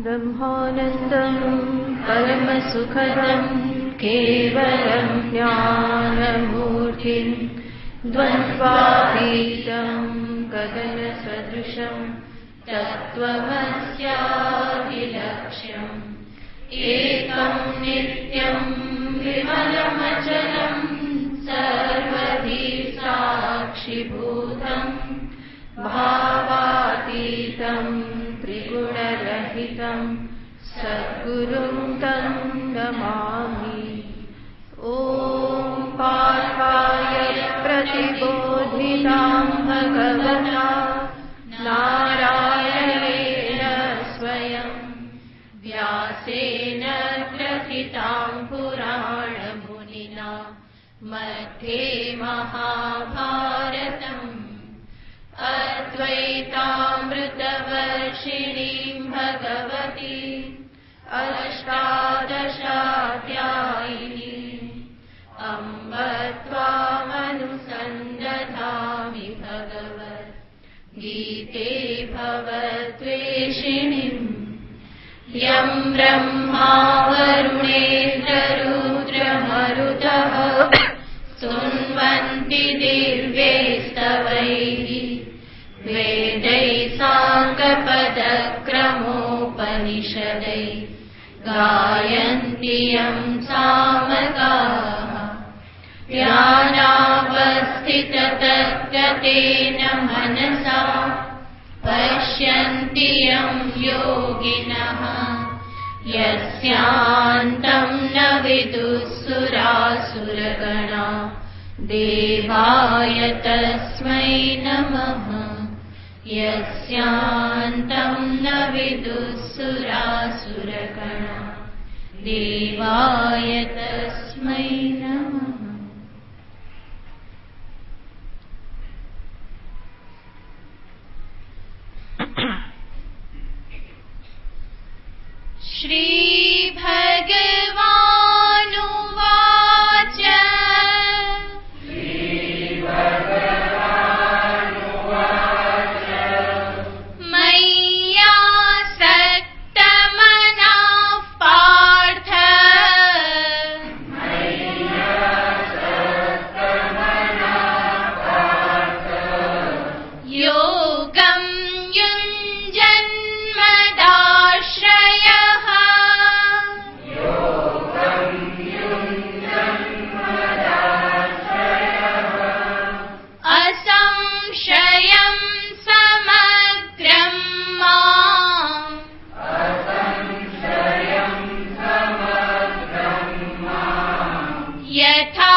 ब्रह्मानन्दं परमसुखदं केवलं ज्ञानमूर्तिं द्वन्द्वातीतं गगनसदृशं तत्त्वमस्यादिलक्ष्यम् एकं नित्यं विमलमचलं सर्वधी साक्षिभूतं भावातीतं त्रिगुणरहितं सद्गुरुं तं नमामि। ॐ पार्थाय प्रतिबोधितां भगवता नारायणेन स्वयं व्यासेन ग्रथितां पुराणमुनिना मध्ये महाभारतम् अद्वैतामृतवर्षिणीं भगवती अष्टादशाध्यायिनी अम्ब त्वामनुसन्दधामि भगवद्गीते भवद्वेषिणीम् यं ब्रह्मा वरुणेन्द्ररुद्रमरुतः स्तुन्वन्ति दिव्यैस्तवैः वेदैः साङ्गपदक्रमोपनिषदैः गायन्ति यं सामगाः ध्यानावस्थिततद्गतेन मनसा पश्यन्ति यं योगिनः यस्यान्तं न विदुःसुरासुरगणा देवाय तस्मै नमः। यस्यान्तं न विदुःसुरासुरगणा देवाय तस्मै नमः। श्री भगवानुवाच मय्यासक्तमनः पार्थ योगं युञ्जन्मदाश्रयः असंशयं समग्रं माम् यथा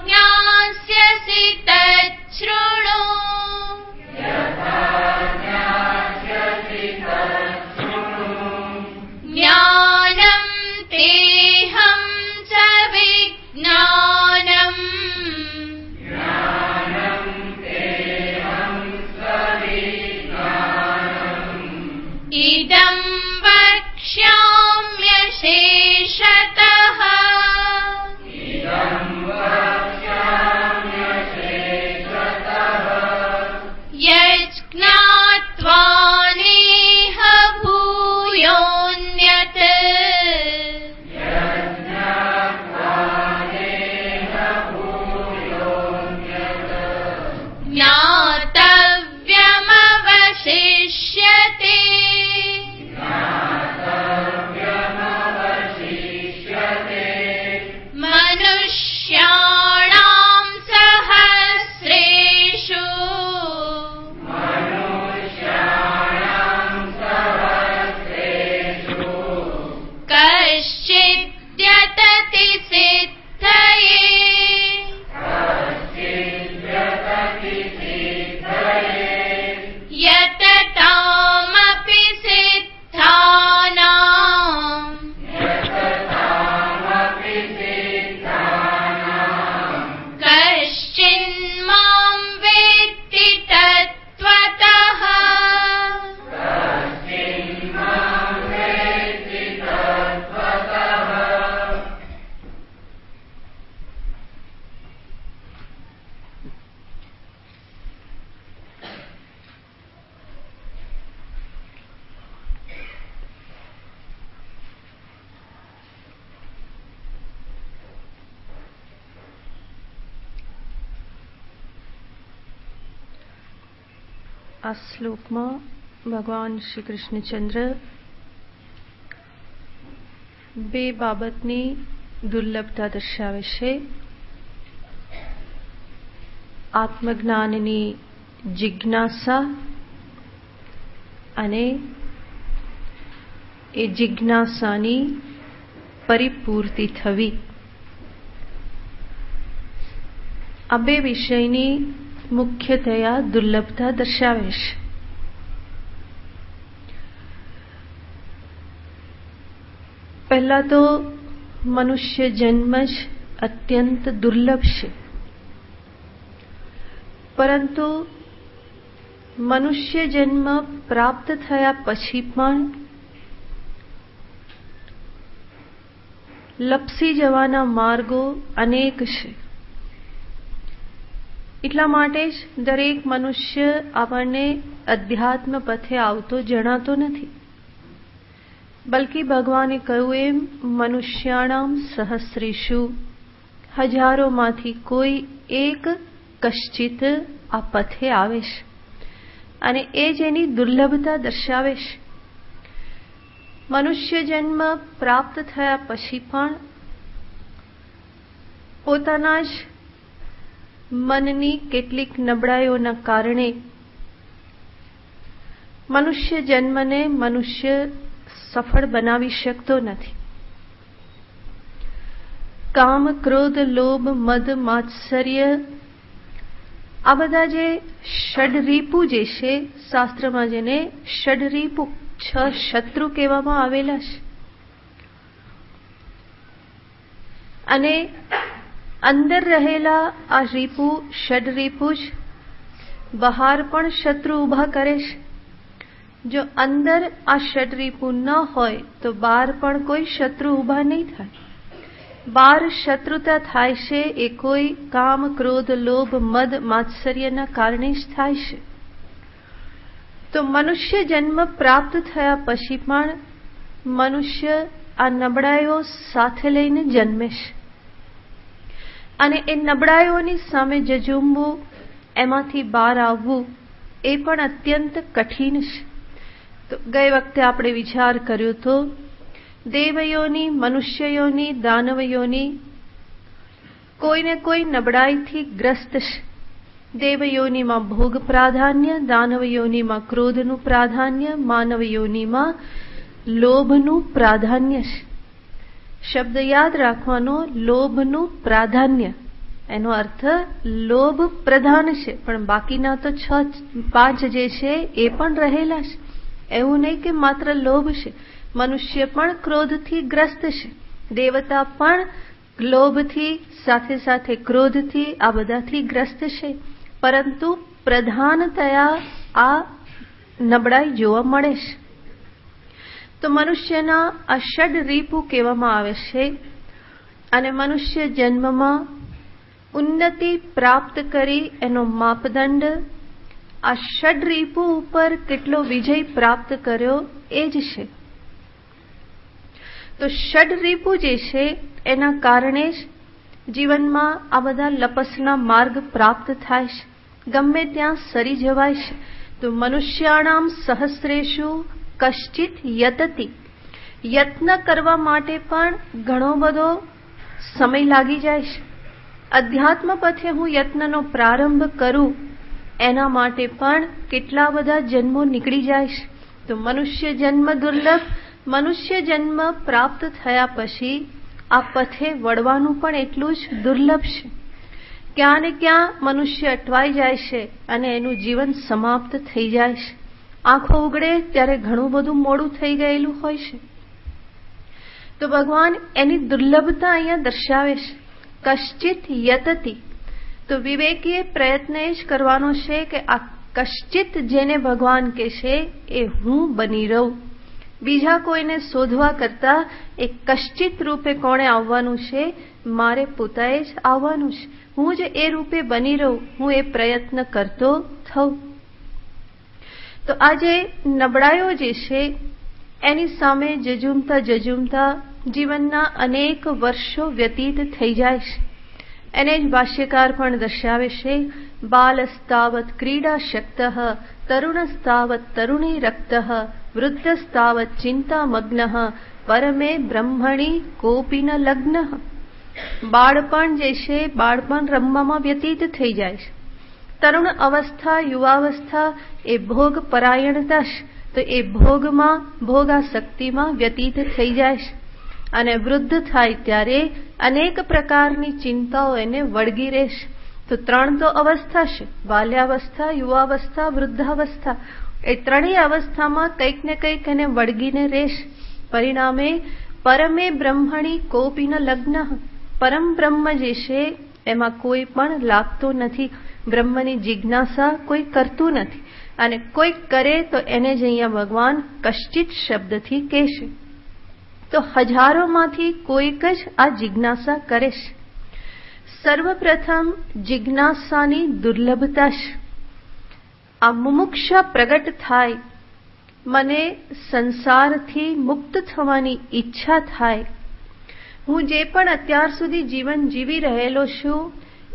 ज्ञास्यसि तच्छृणु। ज्ञानं तेऽहं सविज्ञानम् इदं वक्ष्याम्यशेषतः यज्ञात्वा नेह भूयोऽन्यत् ज्ञातव्यमवशिष्यते। मनुष्याणां सहस्रेषु આ શ્લોકમાં ભગવાન શ્રી કૃષ્ણચંદ્ર બે બાબતની દુર્લભતા દર્શાવે છે. આત્મજ્ઞાનની જિજ્ઞાસા અને એ જિજ્ઞાસાની પરિપૂર્તિ થવી. આ બે વિષયની મુખ્યતયા દુર્લભતા દર્શાવે છે. પહેલા તો મનુષ્ય જન્મ જ અત્યંત દુર્લભ છે, પરંતુ મનુષ્ય જન્મ પ્રાપ્ત થયા પછી પણ લપસી જવાના માર્ગો અનેક છે. એટલા માટે જ દરેક મનુષ્ય આપણને અધ્યાત્મ પથે આવતો જણાતો નથી. બલ્કિ ભગવાને કહ્યું એમ મનુષ્યાણામ સહસ્રેષુ, હજારોમાંથી કોઈ એક કશ્ચિત આ પથે આવે છે. અને એ જ એની દુર્લભતા દર્શાવે છે. મનુષ્ય જન્મ પ્રાપ્ત થયા પછી પણ પોતાના જ મનની કેટલીક નબળાઈઓના કારણે મનુષ્ય જન્મને મનુષ્ય સફળ બનાવી શકતો નથી. કામ, ક્રોધ, લોભ, મદ, માત્સર્ય આ બધા જે ષડરીપુ જે છે, શાસ્ત્રમાં જેને ષડરીપુ 6 શત્રુ કહેવામાં આવેલા છે. અને અંદર રહેલા આ રીપુ ષડરીપુ જ બહાર પણ શત્રુ ઊભા કરે છે. જો અંદર આ ષડરીપુ ન હોય તો બહાર પણ કોઈ શત્રુ ઊભા નહીં થાય. બહાર શત્રુતા થાય છે એ કોઈ કામ, ક્રોધ, લોભ, મદ, માત્સર્યના કારણે જ થાય છે. તો મનુષ્ય જન્મ પ્રાપ્ત થયા પછી પણ મનુષ્ય આ નબળાઈઓ સાથે લઈને જન્મે છે. અને એ નબળાઈઓની સામે જજુમવું, એમાંથી બહાર આવવું એ પણ અત્યંત કઠિન છે. તો ગઈ વખતે આપણે વિચાર કર્યો તો દેવયોની, મનુષ્યયોની, દાનવયોની કોઈને કોઈ નબળાઈથી ગ્રસ્ત છે. દેવયોનીમાં ભોગ પ્રાધાન્ય, દાનવયોનીમાં ક્રોધનું પ્રાધાન્ય, માનવયોનીમાં લોભનું પ્રાધાન્ય છે. શબ્દ યાદ રાખવાનો, લોભનું પ્રાધાન્ય. એનો અર્થ લોભ પ્રધાન છે, પણ બાકીના તો 5 જે છે એ પણ રહેલા છે. એવું નહીં કે માત્ર લોભ છે. મનુષ્ય પણ ક્રોધથી ગ્રસ્ત છે. દેવતા પણ લોભથી સાથે સાથે ક્રોધથી આ બધાથી ગ્રસ્ત છે. પરંતુ પ્રધાનતયા આ નબળાઈ જોવા મળે છે. તો મનુષ્યના આ ષડરીપુ કહેવામાં આવે છે. અને મનુષ્ય જન્મમાં ઉન્નતિ પ્રાપ્ત કરી એનો માપદંડ આ ષડરીપુ ઉપર કેટલો વિજય પ્રાપ્ત કર્યો એ જ છે. તો ષડરીપુ જે છે એના કારણે જ જીવનમાં આ બધા લપસના માર્ગ પ્રાપ્ત થાય છે. ગમે ત્યાં સરી જવાય છે. તો મનુષ્યાણામ સહસ્રેષુ કશ્ચિત યતતિ. યત્ન કરવા માટે પણ ઘણો બધો સમય લાગી જાય છે. અધ્યાત્મ પથે હું યત્નનો પ્રારંભ કરું એના માટે પણ કેટલા બધા જન્મો નીકળી જાય છે. તો મનુષ્ય જન્મ દુર્લભ. મનુષ્ય જન્મ પ્રાપ્ત થયા પછી આ પથે વળવાનું પણ એટલું જ દુર્લભ છે. ક્યાં ને ક્યાં મનુષ્ય અટવાઈ જાય છે અને એનું જીવન સમાપ્ત થઈ જાય છે. આંખો ઉગડે ત્યારે ઘણું બધું મોડું થઈ ગયેલું હોય છે. તો ભગવાન એની દુર્લભતા અહીંયા દર્શાવે છે. કશ્ચિત યતતિ. તો વિવેકીએ પ્રયત્ન એ જ કરવાનો છે કે આ કશ્ચિત જેને ભગવાન કહે છે એ હું બની રહું. બીજા કોઈને શોધવા કરતા એ કશ્ચિત રૂપે કોણે આવવાનું છે? મારે પોતાએ જ આવવાનું છે. હું જ એ રૂપે બની રહું, હું એ પ્રયત્ન કરતો થઉં. તો આ જે નબળાઈઓ જે છે એની સામે જજુમતા જજુમતા જીવનના અનેક વર્ષો વ્યતીત થઈ જાય છે. એને જ ભાષ્યકાર પણ દર્શાવે છે બાલસ્તાવત ક્રીડાશક્તઃ તરુણસ્તાવત તરુણી રક્તઃ વૃદ્ધસ્તાવત ચિંતામગ્નઃ પરમે બ્રહ્મણી કોપી ન લગ્નઃ. બાળપણ જે છે બાળપણ રમવામાં વ્યતીત થઈ જાય છે. તરુણ અવસ્થા યુવાવસ્થા એ ભોગ પરાયણતા છે, તો એ ભોગમાં ભોગાસક્તિમાં વ્યતીત થઈ જાય છે. અને વૃદ્ધ થાય ત્યારે અનેક પ્રકારની ચિંતાઓ એને વળગી રહેશે. તો ત્રણ તો અવસ્થા છે, બાલ્યાવસ્થા, યુવાવસ્થા, વૃદ્ધાવસ્થા. એ ત્રણેય અવસ્થામાં કંઈક ને કંઈક એને વળગીને રહેશે. પરિણામે પરમે બ્રહ્મણી કોપી ન લગ્ન. પરમ બ્રહ્મ જે છે એમાં કોઈ પણ લાગતો નથી. બ્રહ્મની જિજ્ઞાસા કોઈ કરતું નથી, અને કોઈ કરે તો એને જ અહીંયા ભગવાન કશ્ચિત શબ્દથી કહેશે. તો હજારોમાંથી કોઈક જ આ જિજ્ઞાસા કરે છે. સર્વપ્રથમ જિજ્ઞાસાની દુર્લભતા છે. આ મુમુક્ષા પ્રગટ થાય, મને સંસારથી મુક્ત થવાની ઈચ્છા થાય. હું જે પણ અત્યાર સુધી જીવન જીવી રહેલો છું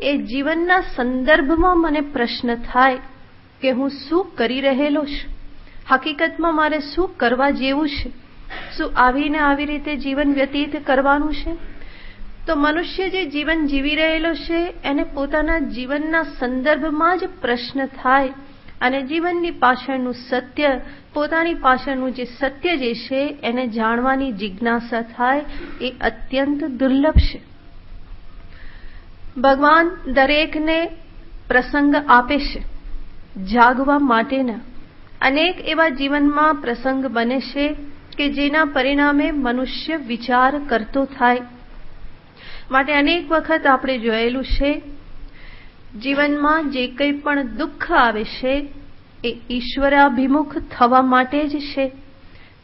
એ જીવનના સંદર્ભમાં મને પ્રશ્ન થાય કે હું શું કરી રહેલો છું, હકીકતમાં મારે શું કરવા જેવું છે, શું આવીને આવી રીતે જીવન વ્યતીત કરવાનું છે. તો મનુષ્ય જે જીવન જીવી રહેલો છે એને પોતાના જીવનના સંદર્ભમાં જ પ્રશ્ન થાય, અને જીવનની પાછળનું સત્ય, પોતાની પાછળનું જે સત્ય જે છે એને જાણવાની જિજ્ઞાસા થાય. એ અત્યંત દુર્લભ છે. ભગવાન દરેકને પ્રસંગ આપે છે જાગવા માટેના. અનેક એવા જીવનમાં પ્રસંગ બને છે કે જેના પરિણામે મનુષ્ય વિચાર કરતો થાય. માટે અનેક વખત આપણે જોયેલું છે, જીવનમાં જે કંઈ પણ દુઃખ આવે છે એ ઈશ્વરાભિમુખ થવા માટે જ છે.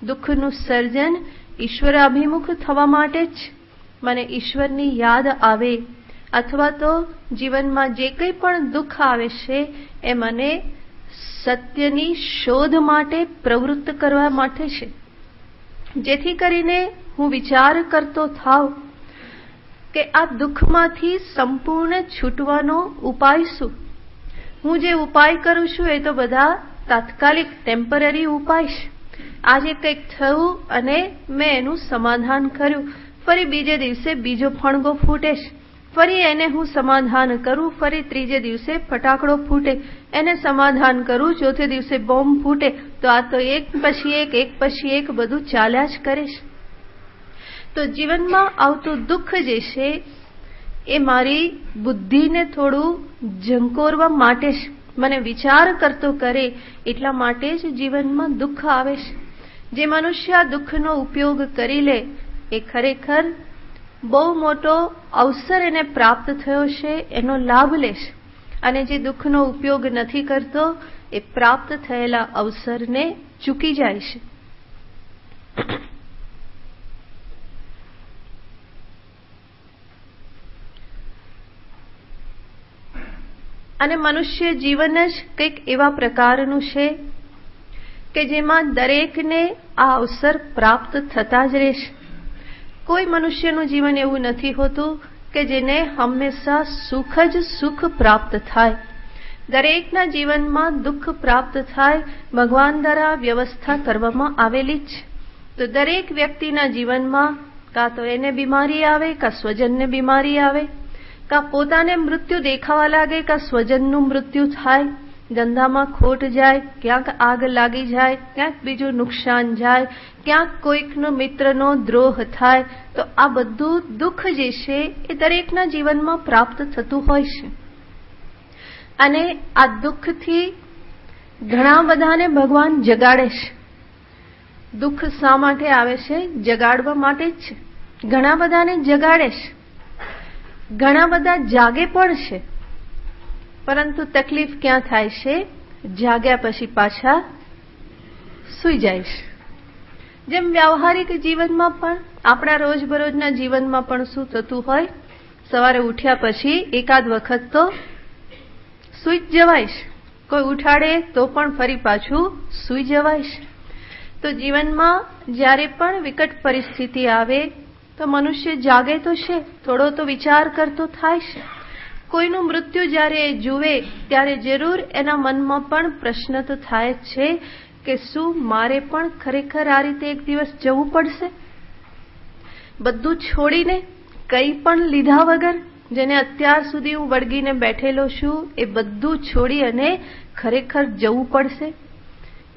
દુઃખનું સર્જન ઈશ્વરાભિમુખ થવા માટે જ. મને ઈશ્વરની યાદ આવે, અથવા તો જીવનમાં જે કંઈ પણ દુઃખ આવે છે એ મને સત્યની શોધ માટે પ્રવૃત્ત કરવા માટે છે. જેથી કરીને હું વિચાર કરતો થાવ કે આ દુઃખમાંથી સંપૂર્ણ છૂટવાનો ઉપાય શું. હું જે ઉપાય કરું છું એ તો બધા તાત્કાલિક ટેમ્પરરી ઉપાય છે. આજે કંઈક થયું અને મેં એનું સમાધાન કર્યું, ફરી બીજે દિવસે બીજો ફણગો ફૂટે છે, ફરી એને હું સમાધાન કરું, ફરી ત્રીજે દિવસે ફટાકડો ફૂટે, એને સમાધાન કરું, ચોથે દિવસે બોમ્બ ફૂટે. તો આ તો એક પછી એક બધું ચાલ્યા જ કરે છે. તો જીવનમાં આવતું દુઃખ જે છે એ મારી બુદ્ધિને થોડું ઝંકોરવા માટે જ, મને વિચાર કરતો કરે એટલા માટે જ જીવનમાં દુઃખ આવે છે. જે મનુષ્ય આ દુઃખનો ઉપયોગ કરી લે એ ખરેખર બહુ મોટો અવસર એને પ્રાપ્ત થયો છે, એનો લાભ લેશે. અને જે દુઃખનો ઉપયોગ નથી કરતો એ પ્રાપ્ત થયેલા અવસરને ચૂકી જાય છે. અને મનુષ્ય જીવન જ કંઈક એવા પ્રકારનું છે કે જેમાં દરેકને આ અવસર પ્રાપ્ત થતા જ રહેશે. કોઈ મનુષ્યનું જીવન એવું નથી હોતું કે જેને હંમેશા સુખ જ સુખ પ્રાપ્ત થાય. દરેકના જીવનમાં દુઃખ પ્રાપ્ત થાય, ભગવાન દ્વારા વ્યવસ્થા કરવામાં આવેલી જ. તો દરેક વ્યક્તિના જીવનમાં કાં તો એને બીમારી આવે, કાં સ્વજનને બીમારી આવે, કાં પોતાને મૃત્યુ દેખાવા લાગે, કાં સ્વજનનું મૃત્યુ થાય, ધંધામાં ખોટ જાય, ક્યાંક આગ લાગી જાય, ક્યાંક બીજું નુકસાન જાય, ક્યાંક કોઈકનો મિત્રનો દ્રોહ થાય. તો આ બધું દુઃખ જે છે એ દરેકના જીવનમાં પ્રાપ્ત થતું હોય છે. અને આ દુઃખથી ઘણા બધાને ભગવાન જગાડે છે. દુઃખ શા માટે આવે છે? જગાડવા માટે જ છે. ઘણા બધાને જગાડે છે, ઘણા બધા જાગે પણ છે. પરંતુ તકલીફ ક્યાં થાય છે? જાગ્યા પછી પાછા સૂઈ જાય છે. જેમ વ્યવહારિક જીવનમાં પણ, આપણા રોજબરોજના જીવનમાં પણ શું થતું હોય, સવારે ઉઠ્યા પછી એકાદ વખત તો સૂઈ જ જવાય છે. કોઈ ઉઠાડે તો પણ ફરી પાછું સૂઈ જવાય છે. તો જીવનમાં જ્યારે પણ વિકટ પરિસ્થિતિ આવે તો મનુષ્ય જાગે તો છે, થોડો તો વિચાર કરતો થાય છે, કોઈનું મૃત્યુ જ્યારે એ જુએ ત્યારે જરૂર એના મનમાં પણ પ્રશ્ન તો થાય જ છે કે શું મારે પણ ખરેખર આ રીતે એક દિવસ જવું પડશે? બધું છોડીને, કંઈ પણ લીધા વગર, જેને અત્યાર સુધી હું વળગીને બેઠેલો છું એ બધું છોડી અને ખરેખર જવું પડશે?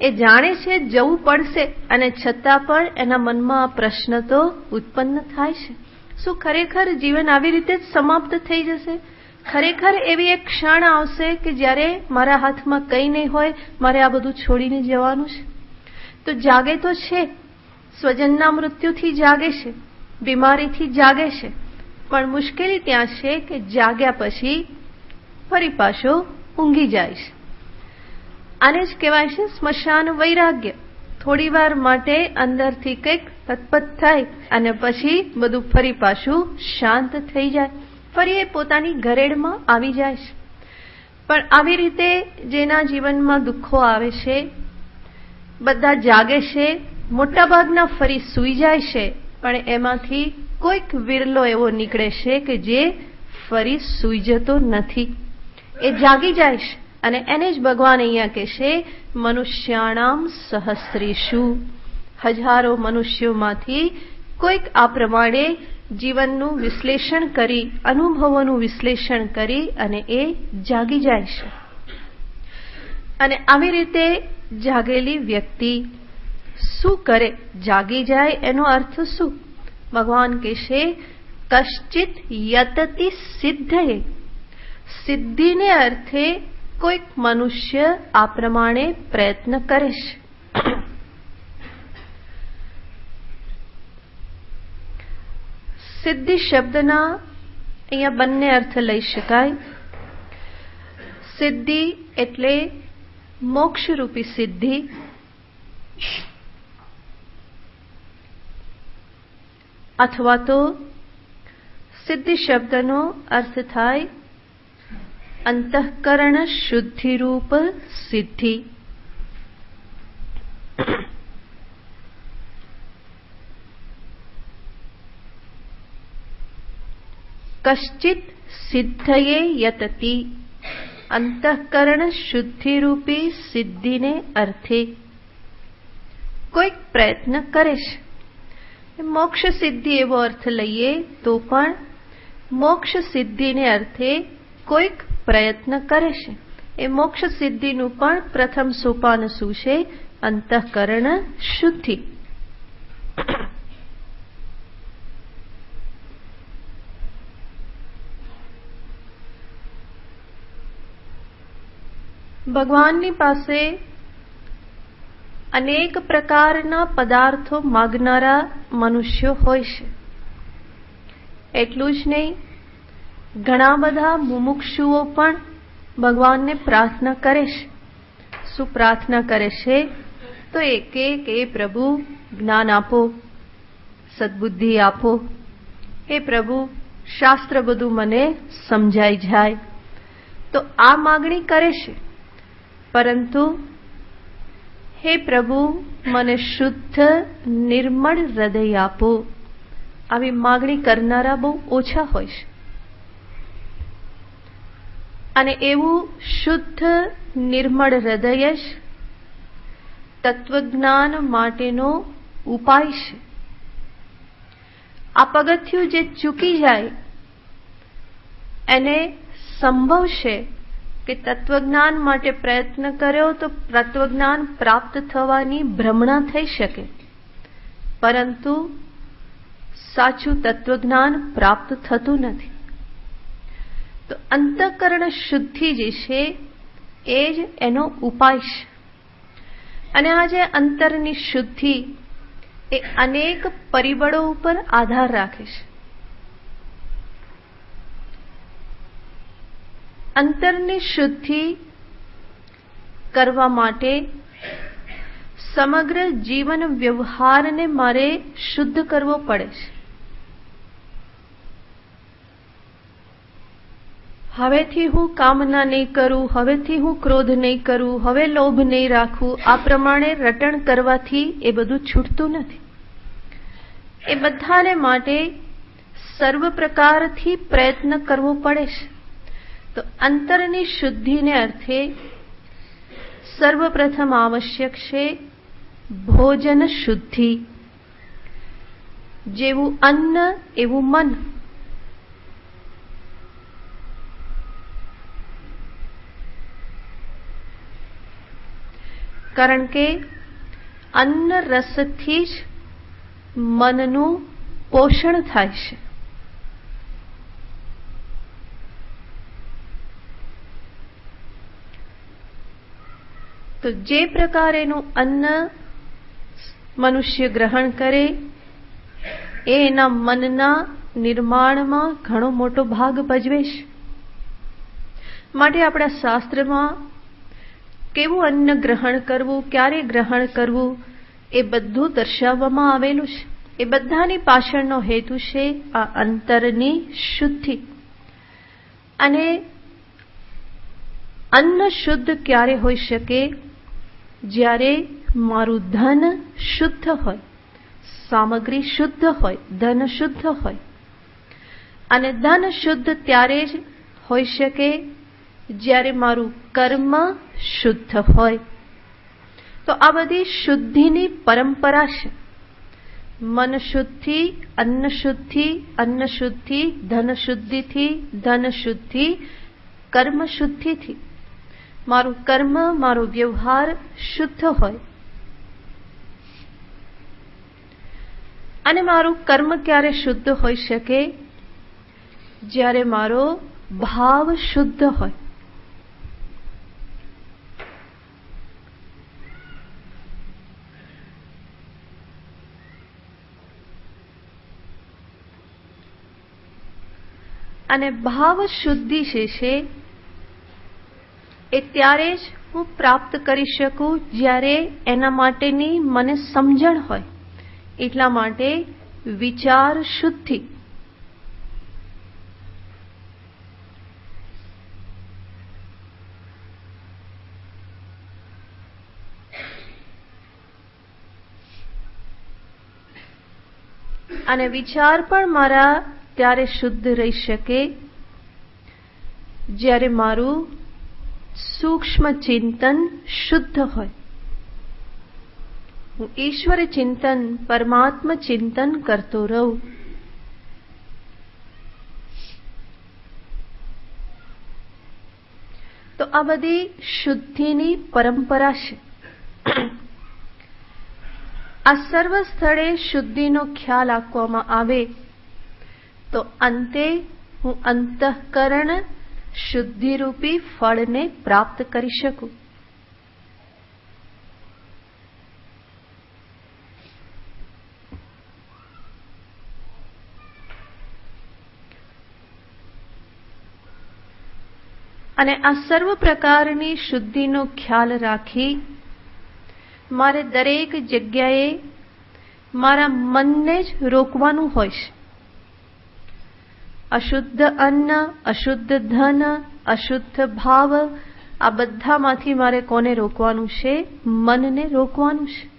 એ જાણે છે જવું પડશે અને છતાં પણ એના મનમાં આ પ્રશ્ન તો ઉત્પન્ન થાય છે. શું ખરેખર જીવન આવી રીતે જ સમાપ્ત થઈ જશે? ખરેખર એવી એક ક્ષણ આવશે કે જ્યારે મારા હાથમાં કંઈ નહીં હોય, મારે આ બધું છોડીને જવાનું છે? તો જાગે તો છે, સ્વજનના મૃત્યુથી જાગે છે, બીમારીથી જાગે છે, પણ મુશ્કેલી ત્યાં છે કે જાગ્યા પછી ફરી પાછો ઊંઘી જાય છે. આને જ કહેવાય છે સ્મશાન વૈરાગ્ય. થોડી વાર માટે અંદરથી કંઈક તત્પત થાય અને પછી બધું ફરી પાછું શાંત થઈ જાય, ફરી એ પોતાની ઘરેડમાં આવી જાય છે. પણ આવી રીતે જેના જીવનમાં દુઃખો આવે છે, બધા જાગે છે, મોટાભાગના ફરી સૂઈ જાય છે, પણ એમાંથી કોઈક વિરલો એવો નીકળે છે કે જે ફરી સૂઈ જતો નથી, એ જાગી જાય છે. અને એને જ ભગવાન અહીંયા કહેશે મનુષ્યાણામ સહસ્રેષુ, હજારો મનુષ્યોમાંથી કોઈક આ પ્રમાણે જીવનનું વિશ્લેષણ કરી, અનુભવોનું વિશ્લેષણ કરી અને એ જાગી જાય છે. અને આવી રીતે જાગેલી વ્યક્તિ શું કરે? જાગી જાય એનો અર્થ શું? ભગવાન કહેશે કશ્ચિત યતતિ સિદ્ધયે. સિદ્ધિને અર્થે કોઈક મનુષ્ય આ પ્રમાણે પ્રયત્ન કરે છે. સિદ્ધિ શબ્દના અહીંયા બંને અર્થ લઈ શકાય. સિદ્ધિ એટલે મોક્ષરૂપી સિદ્ધિ, અથવા તો સિદ્ધિ શબ્દનો અર્થ થાય અંતઃકરણ શુદ્ધિરૂપ સિદ્ધિ. કશ્ચિત સિદ્ધયે યતતિ, અંતઃકરણ શુદ્ધિરૂપી સિદ્ધિને અર્થે કોઈક પ્રયત્ન કરે છે. મોક્ષ સિદ્ધિ એવો અર્થ લઈએ તો પણ મોક્ષ સિદ્ધિને અર્થે કોઈક પ્રયત્ન કરે છે. એ મોક્ષ સિદ્ધિનું પણ પ્રથમ સોપાન શું છે? અંતઃકરણ શુદ્ધિ. ભગવાનની પાસે અનેક પ્રકારના પદાર્થો માગનારા મનુષ્યો હોય છે. એટલું જ નહીં, ઘણા બધા મુમુક્ષુઓ પણ ભગવાનને પ્રાર્થના કરે છે. શું પ્રાર્થના કરે છે? તો એક એ પ્રભુ જ્ઞાન આપો, સદબુદ્ધિ આપો, હે પ્રભુ શાસ્ત્ર બધું મને સમજાઈ જાય. તો આ માગણી કરે છે, પરંતુ હે પ્રભુ મને શુદ્ધ નિર્મળ હૃદય આપો, આવી માગણી કરનારા બહુ ઓછા હોય છે. અને એવું શુદ્ધ નિર્મળ હૃદય જ તત્વજ્ઞાન માટેનો ઉપાય છે. આ પગથિયું જે ચૂકી જાય એને સંભવ છે કે તત્વજ્ઞાન માટે પ્રયત્ન કર્યો તો તત્વજ્ઞાન પ્રાપ્ત થવાની ભ્રમણા થઈ શકે, પરંતુ સાચું તત્વજ્ઞાન પ્રાપ્ત થતું નથી. તો અંતઃકરણ શુદ્ધિ જે છે એ જ એનો ઉપાય છે. અને આ જે અંતરની શુદ્ધિ એ અનેક પરિબળો ઉપર આધાર રાખે છે. અંતરની શુદ્ધિ કરવા માટે સમગ્ર જીવન વ્યવહારને મારે શુદ્ધ કરવો પડે છે. હવેથી હું કામના નહીં કરું, હવેથી હું ક્રોધ નહીં કરું, હવે લોભ નહીં રાખું, આ પ્રમાણે રટણ કરવાથી એ બધું છૂટતું નથી. એ બધાને માટે સર્વ પ્રકારથી પ્રયત્ન કરવો પડે છે. તો અંતરની શુદ્ધિને અર્થે સર્વપ્રથમ આવશ્યક છે ભોજન શુદ્ધિ. જેવું અન્ન એવું મન. કારણ કે અન્ન રસથી જ મનનું પોષણ થાય છે. તો જે પ્રકારેનું અન્ન મનુષ્ય ગ્રહણ કરે એ એના મનના નિર્માણમાં ઘણો મોટો ભાગ ભજવે છે. માટે આપણા શાસ્ત્રમાં કેવું અન્ન ગ્રહણ કરવું, ક્યારે ગ્રહણ કરવું એ બધું દર્શાવવામાં આવેલું છે. એ બધાની પાછળનો હેતુ છે આ અંતરની શુદ્ધિ. અને અન્ન શુદ્ધ ક્યારે હોઈ શકે? જ્યારે મારું ધન શુદ્ધ હોય, સામગ્રી શુદ્ધ હોય, ધન શુદ્ધ હોય. અને ધન શુદ્ધ ત્યારે જ હોઈ શકે જ્યારે મારું કર્મ શુદ્ધ હોય. તો આ બધી શુદ્ધિની પરંપરા છે. મન શુદ્ધિ, અન્ન શુદ્ધિ, અન્ન શુદ્ધિ, ધન શુદ્ધિથી, ધન શુદ્ધિ, કર્મ શુદ્ધિથી મારું કર્મ, મારો વ્યવહાર શુદ્ધ હોય. અને મારું કર્મ ક્યારે શુદ્ધ હોઈ શકે? જ્યારે મારો ભાવ શુદ્ધ હોય. અને ભાવ શુદ્ધિ છે એ ત્યારે જ હું પ્રાપ્ત કરી શકું જ્યારે એના માટેની મને સમજણ હોય. એટલા માટે વિચાર શુદ્ધિ. અને વિચાર પણ મારા ત્યારે શુદ્ધ રહી શકે જ્યારે મારું સૂક્ષ્મ ચિંતન શુદ્ધ હોય. હું ઈશ્વર ચિંતન, પરમાત્મા ચિંતન કરતો રહું. તો આ બધી શુદ્ધિની પરંપરા છે. આ સર્વ સ્થળે શુદ્ધિનો ખ્યાલ આપવામાં આવે તો અંતે હું અંતઃકરણ શુદ્ધિરૂપી ફળને પ્રાપ્ત કરી શકું. અને આ સર્વ પ્રકારની શુદ્ધિનો ખ્યાલ રાખી મારે દરેક જગ્યાએ મારા મનને જ રોકવાનું હોય છે. અશુદ્ધ અન્ન, અશુદ્ધ ધન, અશુદ્ધ ભાવ, આ બધામાંથી મારે કોને રોકવાનું છે? મનને રોકવાનું છે.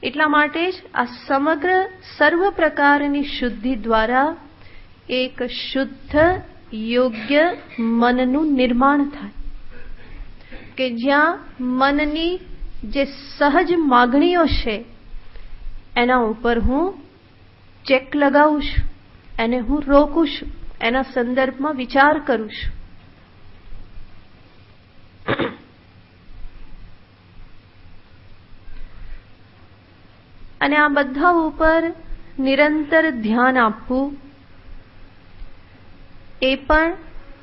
એટલા માટે જ આ સમગ્ર સર્વ પ્રકારની શુદ્ધિ દ્વારા એક શુદ્ધ યોગ્ય મનનું નિર્માણ થાય કે જ્યાં મનની જે સહજ માગણીઓ છે એના ઉપર હું ચેક લગાવું છું, એને હું રોકું છું, એના સંદર્ભમાં વિચાર કરું છું. અને આ બધા ઉપર નિરંતર ધ્યાન આપવું એ પણ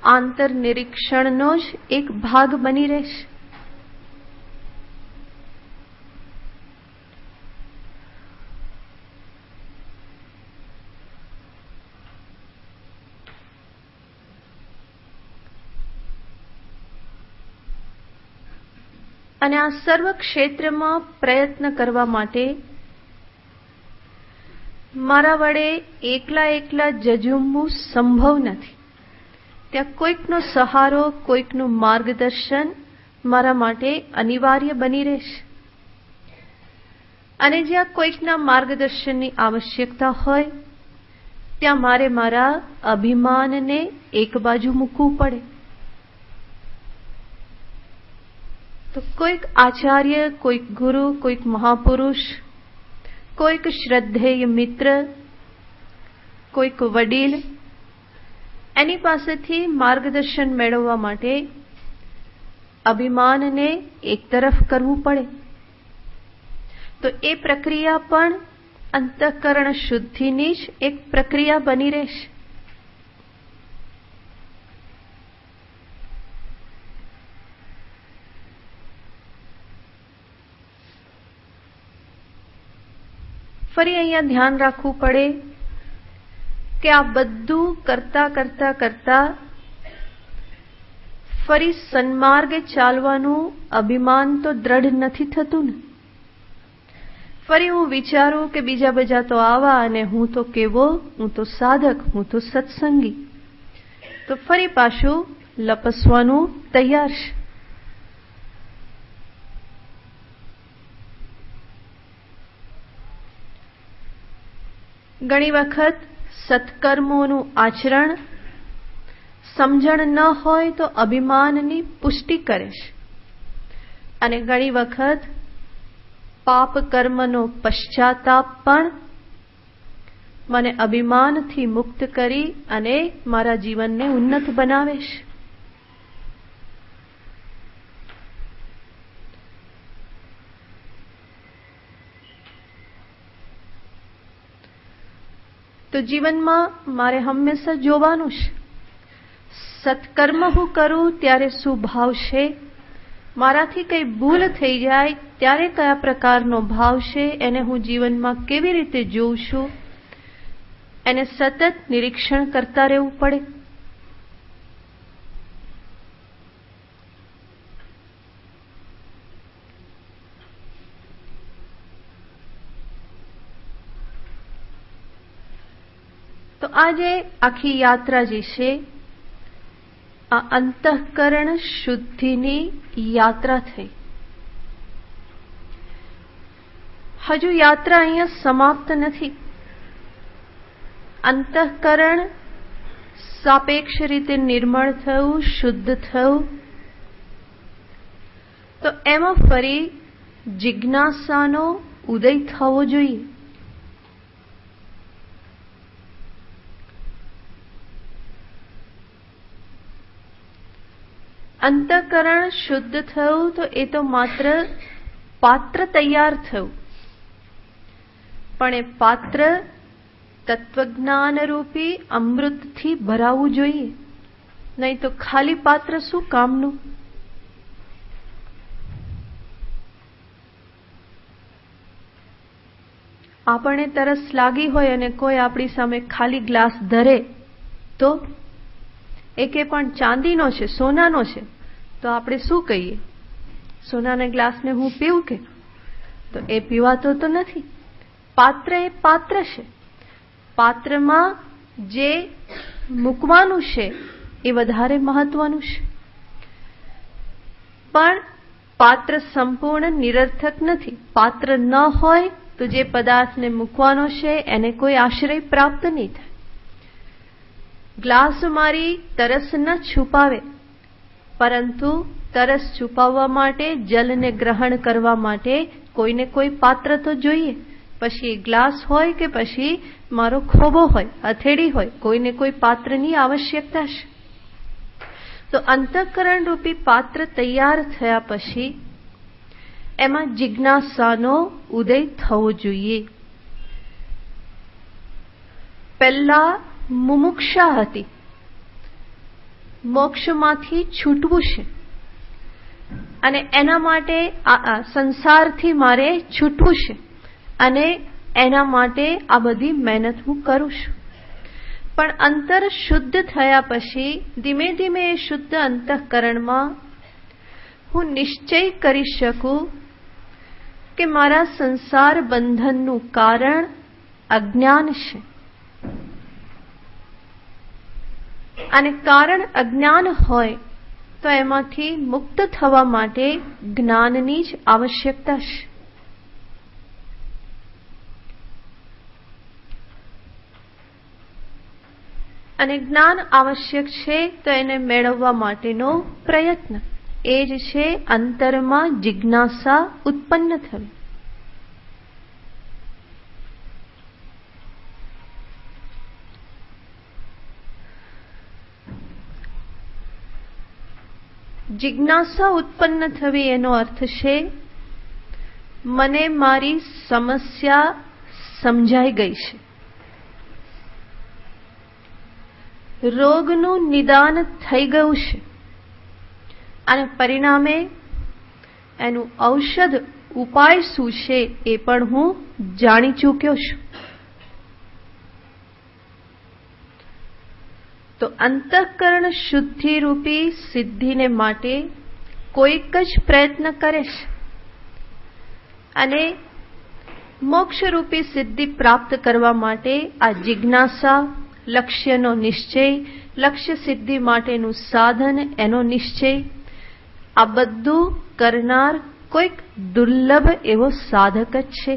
આંતરનિરીક્ષણનો જ એક ભાગ બની રહેશે. અને આ સર્વ ક્ષેત્રમાં પ્રયત્ન કરવા માટે મારા વડે એકલા ઝઝૂમવું સંભવ નથી. ત્યાં કોઈકનો સહારો, કોઈકનું માર્ગદર્શન મારા માટે અનિવાર્ય બની રહેશે. અને જ્યાં કોઈકના માર્ગદર્શનની આવશ્યકતા હોય ત્યાં મારે મારા અભિમાનને એક બાજુ મૂકવું પડે. તો કોઈક આચાર્ય, કોઈક ગુરુ, કોઈક મહાપુરુષ, કોઈક શ્રદ્ધેય મિત્ર, કોઈક વડીલ, એની પાસેથી માર્ગદર્શન મેળવવા માટે અભિમાનને એક તરફ કરવું પડે. તો એ પ્રક્રિયા પણ અંતઃકરણ શુદ્ધિની જ એક પ્રક્રિયા બની રહેશે. ફરી અહીંયા ધ્યાન રાખવું પડે કે આ બધું કરતા કરતા કરતા ફરી સન્માર્ગે ચાલવાનું અભિમાન તો દ્રઢ નથી થતું ને. ફરી હું વિચારું કે બીજા બધા તો આવા અને હું તો કેવો, હું તો સાધક, હું તો સત્સંગી, તો ફરી પાછું લપસવાનું તૈયાર છે. ઘણી વખત સત્કર્મોનું આચરણ સમજણ ન હોય તો અભિમાનની પુષ્ટિ કરે છે, અને ઘણી વખત પાપ કર્મનો પશ્ચાતાપ પણ મને અભિમાનથી મુક્ત કરી અને મારા જીવનને ઉન્નત બનાવે છે. તો જીવનમાં મારે હંમેશા જોવાનું છે, સત્કર્મ હું કરું ત્યારે શું ભાવ છે, મારાથી કંઈ ભૂલ થઈ જાય ત્યારે કયા પ્રકારનો ભાવ છે, એને હું જીવનમાં કેવી રીતે જોઉં છું, એને સતત નિરીક્ષણ કરતા રહેવું પડે. તો આજે આખી યાત્રા જે છે આ અંતઃકરણ શુદ્ધિની યાત્રા થઈ. હજુ યાત્રા અહીંયા સમાપ્ત નથી. અંતઃકરણ સાપેક્ષ રીતે નિર્મળ થયું, શુદ્ધ થયું, તો એમાં ફરી જિજ્ઞાસાનો ઉદય થવો જોઈએ. અંતઃકરણ શુદ્ધ થયું તો એ તો માત્ર પાત્ર તૈયાર થયું, પણ એ પાત્ર તત્વજ્ઞાન રૂપી અમૃતથી ભરાવું જોઈએ, નહીં તો ખાલી પાત્ર શું કામનું. આપણને તરસ લાગી હોય અને કોઈ આપણી સામે ખાલી ગ્લાસ ધરે તો એકે પણ ચાંદીનો છે, સોનાનો છે, તો આપણે શું કહીએ? સોનાના ગ્લાસને હું પીવું કે? તો એ પીવાતો તો નથી. પાત્ર એ પાત્ર છે. પાત્રમાં જે મૂકવાનું છે એ વધારે મહત્વનું છે. પણ પાત્ર સંપૂર્ણ નિરર્થક નથી. પાત્ર ન હોય તો જે પદાર્થને મૂકવાનો છે એને કોઈ આશ્રય પ્રાપ્ત નહીં થાય. ગ્લાસ મારી તરસ ન છુપાવે, પરંતુ તરસ છુપાવવા માટે, જલને ગ્રહણ કરવા માટે કોઈને કોઈ પાત્ર તો જોઈએ. પછી એ ગ્લાસ હોય કે પછી મારો ખોબો હોય, હથેળી હોય, કોઈને કોઈ પાત્રની આવશ્યકતા છે. તો અંતઃકરણ રૂપી પાત્ર તૈયાર થયા પછી એમાં જિજ્ઞાસાનો ઉદય થવો જોઈએ. પહેલા મુમુક્ષા હતી, મોક્ષમાંથી છૂટવું છે, અને એના માટે સંસારથી મારે છૂટવું છે, અને એના માટે આ બધી મહેનત હું કરું છું. પણ અંતર શુદ્ધ થયા પછી ધીમે ધીમે એ શુદ્ધ અંતઃકરણમાં હું નિશ્ચય કરી શકું કે મારા સંસાર બંધનનું કારણ અજ્ઞાન છે, અને કારણ અજ્ઞાન હોય તો એમાંથી મુક્ત થવા માટે જ્ઞાનની જ આવશ્યકતા છે. અને જ્ઞાન આવશ્યક છે તો એને મેળવવા માટેનો પ્રયત્ન. એ જ છે અંતરમાં જિજ્ઞાસા ઉત્પન્ન થવી. જિજ્ઞાસા ઉત્પન્ન થવી એનો અર્થ છે મને મારી સમસ્યા સમજાઈ ગઈ છે, રોગનું નિદાન થઈ ગયું છે અને પરિણામે એનું ઔષધ ઉપાય શું છે એ પણ હું જાણી ચૂક્યો છું. તો અંતઃકરણ શુદ્ધિ રૂપી સિદ્ધિને માટે કોઈક જ પ્રયત્ન કરે છે અને મોક્ષરૂપી સિદ્ધિ પ્રાપ્ત કરવા માટે આ જિજ્ઞાસા, લક્ષ્યનો નિશ્ચય, લક્ષ્ય સિદ્ધિ માટેનું સાધન એનો નિશ્ચય, આ બધું કરનાર કોઈક દુર્લભ એવો સાધક જ છે.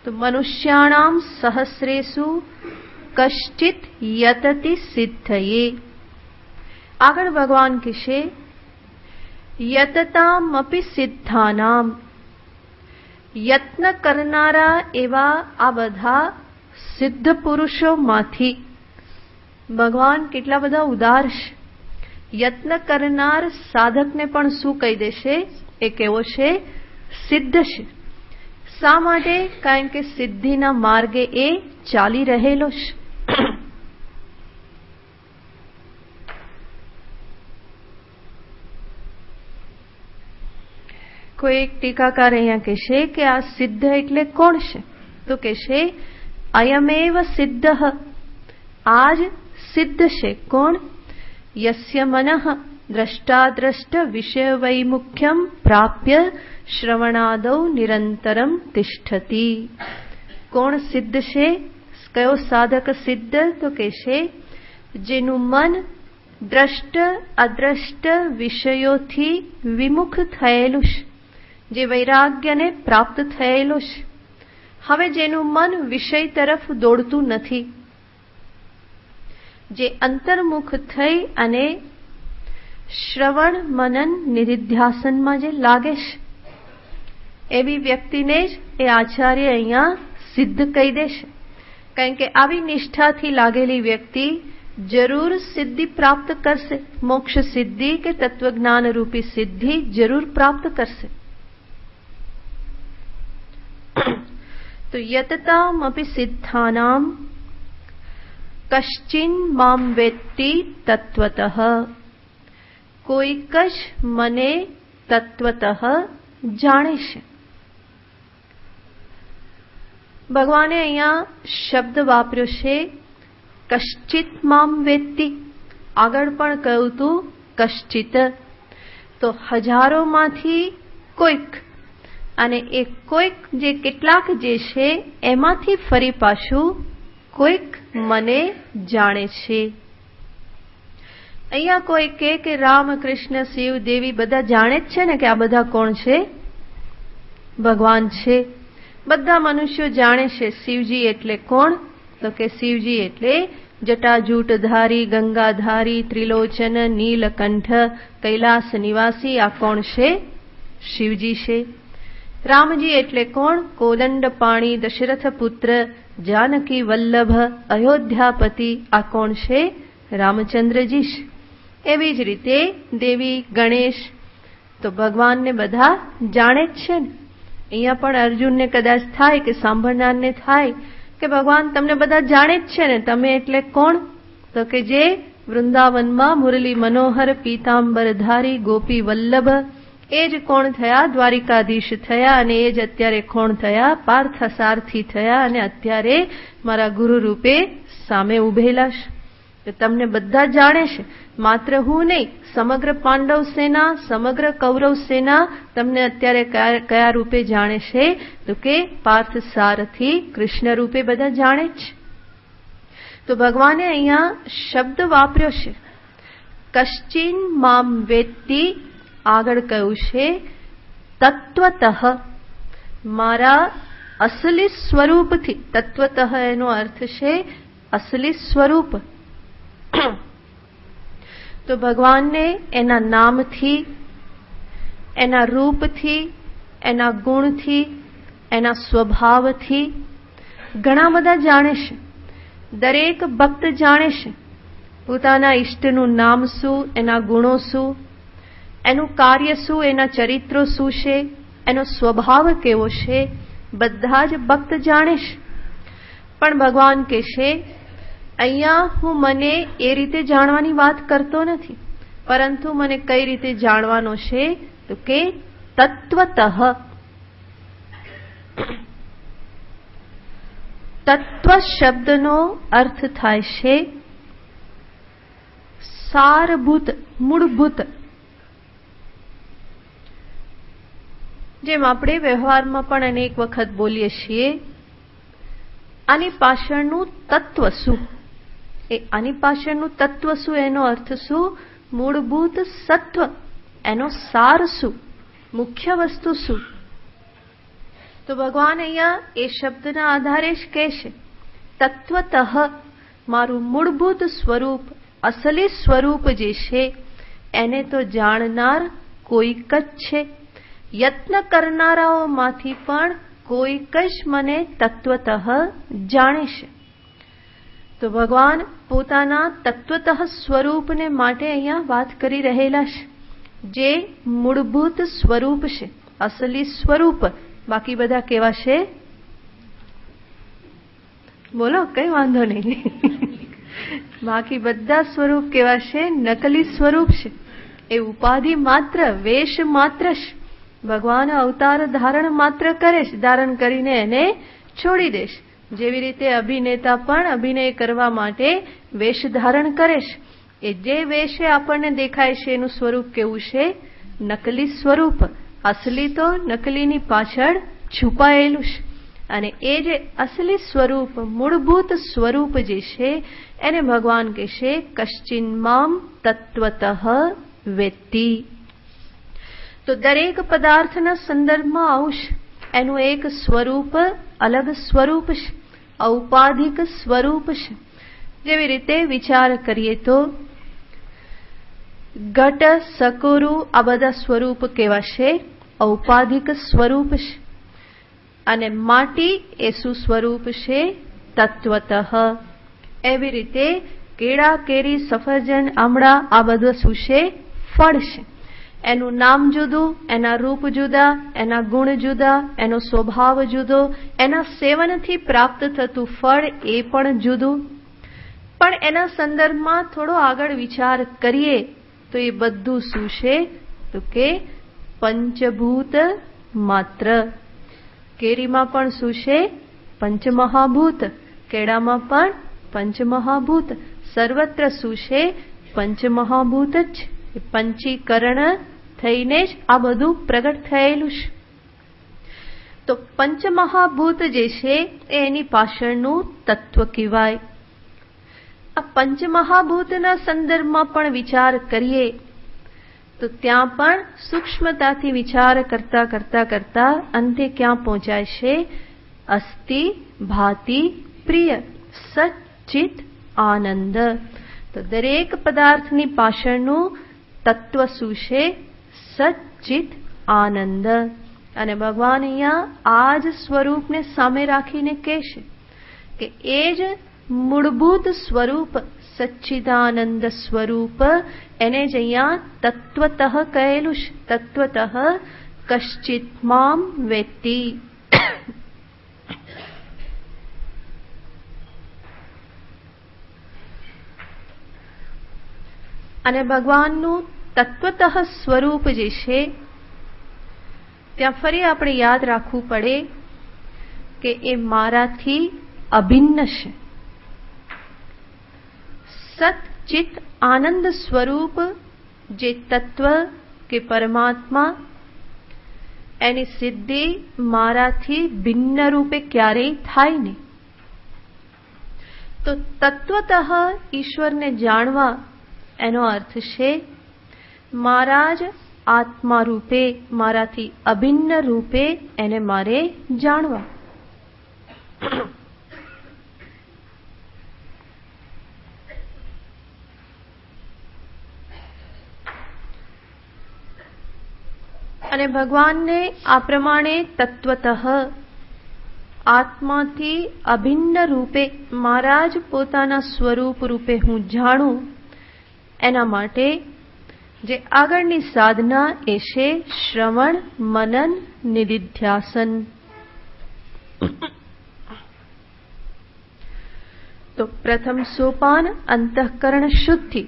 તો મનુષ્યાણામ સહસ્રેષુ કશ્ચિત યતતિ સિદ્ધયે. આગળ ભગવાન કહેશે યતતામપી સિદ્ધાનામ. યત્ન કરનારા એવા આ બધા સિદ્ધ પુરુષોમાંથી ભગવાન કેટલા બધા ઉદાર છે. યત્ન કરનાર સાધકને પણ શું કહી દેશે? એ કેવો છે? સિદ્ધ છે. શા માટે? કારણ કે સિદ્ધિના માર્ગે એ ચાલી રહેલો છે. કોઈ એક ટીકાકાર અહીંયા કહેશે કે આ સિદ્ધ એટલે કોણ છે? તો કહેશે અયમેવ સિદ્ધ. આજ સિદ્ધ છે. કોણ? યસ્ય મનઃ દ્રષ્ટાદ્રષ્ટ વિષય વૈમુખ્યમ પ્રાપ્ય શ્રવણાદૌ નિરંતરમ તિષ્ઠતિ. કોણ સિદ્ધ છે? કયો સાધક સિદ્ધ? તો કહેશે જેનું મન દ્રષ્ટ અદ્રષ્ટ વિષયોથી વિમુખ થયેલું છે, જે વૈરાગ્યને પ્રાપ્ત થયેલો છે. હવે જેનું મન વિષય તરફ દોડતું નથી, જે અંતર્મુખ થઈ અને શ્રવણ મનન નિધિધ્યાસનમાં જે લાગે છે, એવી વ્યક્તિને જ એ આચાર્ય અહીંયા સિદ્ધ કહી દેશે. કારણ કે આવી નિષ્ઠાથી લાગેલી વ્યક્તિ જરૂર સિદ્ધિ પ્રાપ્ત કરશે. મોક્ષ સિદ્ધિ કે તત્વજ્ઞાન રૂપી સિદ્ધિ જરૂર પ્રાપ્ત કરશે. તો યતતામપી સિદ્ધાનામ કશ્ચિન મામ વેત્તિ તત્વતઃ. કોઈક જ મને તત્વતઃ જાણે છે. ભગવાને અહીંયા શબ્દ વાપર્યો છે કશ્ચિત મામ વેત્તિ. આગળ પણ કહ્યું હતું કશ્ચિત. તો હજારોમાંથી કોઈક, અને એ કોઈક જે કેટલાક જે છે એમાંથી ફરી પાછું કોઈક મને જાણે છે. અહીંયા કોઈ કે રામ, કૃષ્ણ, શિવ, દેવી બધા જાણે જ છે ને કે આ બધા કોણ છે? ભગવાન છે. બધા મનુષ્યો જાણે છે. શિવજી એટલે કોણ? તો કે શિવજી એટલે જટાજૂટધારી, ગંગાધારી, ત્રિલોચન, નીલકંઠ, કૈલાસ નિવાસી. આ કોણ છે? શિવજી છે. રામજી એટલે કોણ? કોદંડ પાણી, દશરથ પુત્ર, જાનકી વલ્લભ, અયોધ્યાપતિ. આ કોણ છે? રામચંદ્રજી છે. એવી જ રીતે દેવી, ગણેશ, તો ભગવાનને બધા જાણે જ છે ને. અહીંયા પણ અર્જુનને કદાચ થાય કે સાંભળનારને થાય કે ભગવાન તમને બધા જાણે જ છે ને, તમે એટલે કોણ? તો કે જે વૃંદાવનમાં મુરલી મનોહર પીતાંબરધારી ગોપી વલ્લભ, એ જ કોણ થયા? દ્વારિકાધીશ થયા. અને એ જ અત્યારે કોણ થયા? પાર્થસારથી થયા અને અત્યારે મારા ગુરુ રૂપે સામે ઉભેલા છે. તમને બધા જાણે છે. માત્ર હું નહીં, સમગ્ર પાંડવ સેના, સમગ્ર કૌરવ સેના તમને અત્યારે કયા રૂપે જાણે છે? તો કે પાર્થસારથી કૃષ્ણ રૂપે બધા જાણે છે. તો ભગવાને અહીંયા શબ્દ વાપર્યો છે કશ્ચિન મામ વેત્તિ. આગળ કહ્યું છે તત્વતઃ, મારા અસલી સ્વરૂપથી. તત્વતઃ એનો અર્થ છે અસલી સ્વરૂપ. તો ભગવાનને એના નામથી, એના રૂપથી, એના ગુણથી, એના સ્વભાવથી ઘણા બધા જાણે છે. દરેક ભક્ત જાણે છે પોતાના ઈષ્ટનું નામ શું, એના ગુણો શું, એનું કાર્ય શું, એના ચરિત્રો શું છે, એનો સ્વભાવ કેવો છે, બધા જ ભક્ત જાણે છે. પણ ભગવાન કહેશે અહીંયા હું મને એ રીતે જાણવાની વાત કરતો નથી, પરંતુ મને કઈ રીતે જાણવાનો છે તો કે તત્વતઃ. તત્વ શબ્દનો અર્થ થાય છે સારભૂત, મૂળભૂત. જેમ આપણે વ્યવહારમાં પણ અનેક વખત બોલીએ છીએ આની પાછળનું તત્વ શું, આની પાછળનું તત્વ શું, એનો અર્થ શું, મૂળભૂત સત્વ, એનો સાર શું, મુખ્ય વસ્તુ શું. તો ભગવાન અહીંયા એ શબ્દના આધારે જ કહેશે તત્વતઃ, મારું મૂળભૂત સ્વરૂપ, અસલી સ્વરૂપ જે છે એને તો જાણનાર કોઈક જ છે. યત્ન કરનારાઓમાંથી પણ કોઈક જ મને તત્વતઃ જાણે છે. તો ભગવાન પોતાના તત્વતઃ સ્વરૂપને માટે અહીંયા વાત કરી રહેલા છે, જે મૂળભૂત સ્વરૂપ છે, અસલી સ્વરૂપ. બાકી બધા કેવા છે? બોલો, કઈ વાંધો નહીં. બાકી બધા સ્વરૂપ કેવા છે? નકલી સ્વરૂપ છે. એ ઉપાધિ માત્ર, વેશ માત્ર છે. ભગવાન અવતાર ધારણ માત્ર કરે છે, ધારણ કરીને એને છોડી દેશ. જેવી રીતે અભિનેતા પણ અભિનય કરવા માટે વેશ ધારણ કરે છે. એ જે વેશે આપણને દેખાય છે એનું સ્વરૂપ કેવું છે? નકલી સ્વરૂપ. અસલી તો નકલીની પાછળ છુપાયેલું છે. અને એ જે અસલી સ્વરૂપ, મૂળભૂત સ્વરૂપ જે છે એને ભગવાન કહેશે કશ્ચિન મામ તત્વતઃ વેત્તિ. તો દરેક પદાર્થના સંદર્ભમાં આવું છે. એનું એક સ્વરૂપ, અલગ સ્વરૂપ છે, ઔપાધિક સ્વરૂપ છે. જેવી રીતે વિચાર કરીએ તો ઘટ, સકોરુ આ બધા સ્વરૂપ કેવા છે? ઔપાધિક સ્વરૂપ છે. અને માટી એ શું સ્વરૂપ છે? તત્વતઃ. એવી રીતે કેળા, કેરી, સફરજન, આમળા આ બધું શું છે? ફળ છે. એનું નામ જુદું, એના રૂપ જુદા, એના ગુણ જુદા, એનો સ્વભાવ જુદો, એના સેવનથી પ્રાપ્ત થતું ફળ એ પણ જુદું. પણ એના સંદર્ભમાં થોડો આગળ વિચાર કરીએ તો એ બધું શું છે તો કે પંચભૂત માત્ર. કેરીમાં પણ શું છે? પંચમહાભૂત. કેળામાં પણ પંચમહાભૂત. સર્વત્ર શું છે? પંચમહાભૂત જ. પંચીકરણ થઈને જ આ બધું પ્રગટ થયેલું છે. તો પંચમહાભૂત જે છે એ એની પાછળનું તત્વ કહેવાય. આ પંચમહાભૂતના સંદર્ભમાં પણ વિચાર કરીએ તો ત્યાં પણ સૂક્ષ્મતાથી વિચાર કરતા કરતા કરતા અંતે ક્યાં પહોંચાય છે? અસ્તિ ભાતિ પ્રિય સચ્ચિત આનંદ. તો દરેક પદાર્થની પાછળનું તત્વ શું છે? સચ્ચિત આનંદ. અને ભગવાન અહીંયા આ જ સ્વરૂપને સામે રાખીને કહેશે કે એ જ મૂળભૂત સ્વરૂપ, સચ્ચિદાનંદ સ્વરૂપ, એને જ અહીંયા તત્વતઃ કહેલું છે. તત્વતઃ કશ્ચિત મામ વેત્તિ. અને ભગવાનનું તત્વતઃ સ્વરૂપ જે છે ત્યાં ફરી આપણે યાદ રાખવું પડે કે એ મારાથી અભિન્ન છે. સચ્ચિત આનંદ સ્વરૂપ જે તત્વ કે પરમાત્મા, એની સિદ્ધિ મારાથી ભિન્ન રૂપે ક્યારેય થાય નહીં. તો તત્વતઃ ઈશ્વરને જાણવા એનો અર્થ છે મારા જ આત્મા રૂપે, મારાથી અભિન્ન રૂપે એને મારે જાણવા. અને ભગવાનને આ પ્રમાણે તત્વતઃ આત્માથી અભિન્ન રૂપે મારા જ પોતાના સ્વરૂપ રૂપે હું જાણું, એના માટે જે આગળની સાધના એ છે શ્રવણ, મનન, નિધિધ્યાસન. તો પ્રથમ સોપાન અંતઃકરણ શુદ્ધિ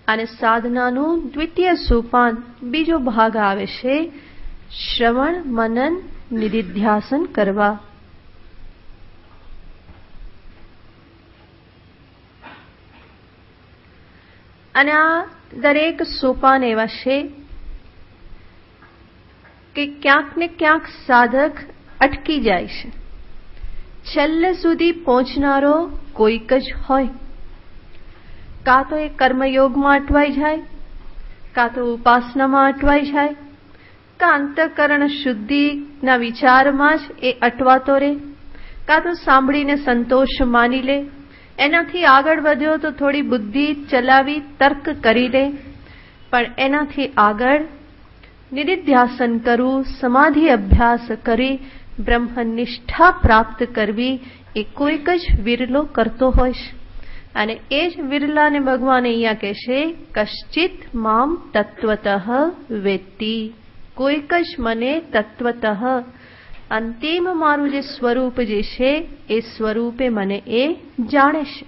અને સાધનાનું દ્વિતીય સોપાન બીજો ભાગ આવે છે શ્રવણ, મનન, નિધિધ્યાસન કરવા. અને આ દરેક સોપાન એવા છે કે ક્યાંક ને ક્યાંક સાધક અટકી જાય છે. છેલ્લે સુધી પહોંચનારો કોઈક જ હોય. કાં તો એ કર્મયોગમાં અટવાઈ જાય, કાં તો ઉપાસનામાં અટવાઈ જાય, કાં અંતઃકરણ શુદ્ધિના વિચારમાં જ એ અટવાતો રહે, કાં તો સાંભળીને સંતોષ માની લે, એનાથી આગળ વધ્યો તો થોડી બુદ્ધિ ચલાવી તર્ક કરી લે, પણ એનાથી આગળ નિધિધ્યાસન કરવું, સમાધિ અભ્યાસ કરી બ્રહ્મનિષ્ઠા પ્રાપ્ત કરવી એ કોઈક જ વિરલો કરતો હોય છે. અને એ જ વિરલાને ભગવાન અહીંયા કહેશે કશ્ચિત મામ તત્વતઃ વેત્તિ. કોઈક જ મને તત્વતઃ અંતિમ મારું જે સ્વરૂપ જે છે એ સ્વરૂપે મને એ જાણે છે.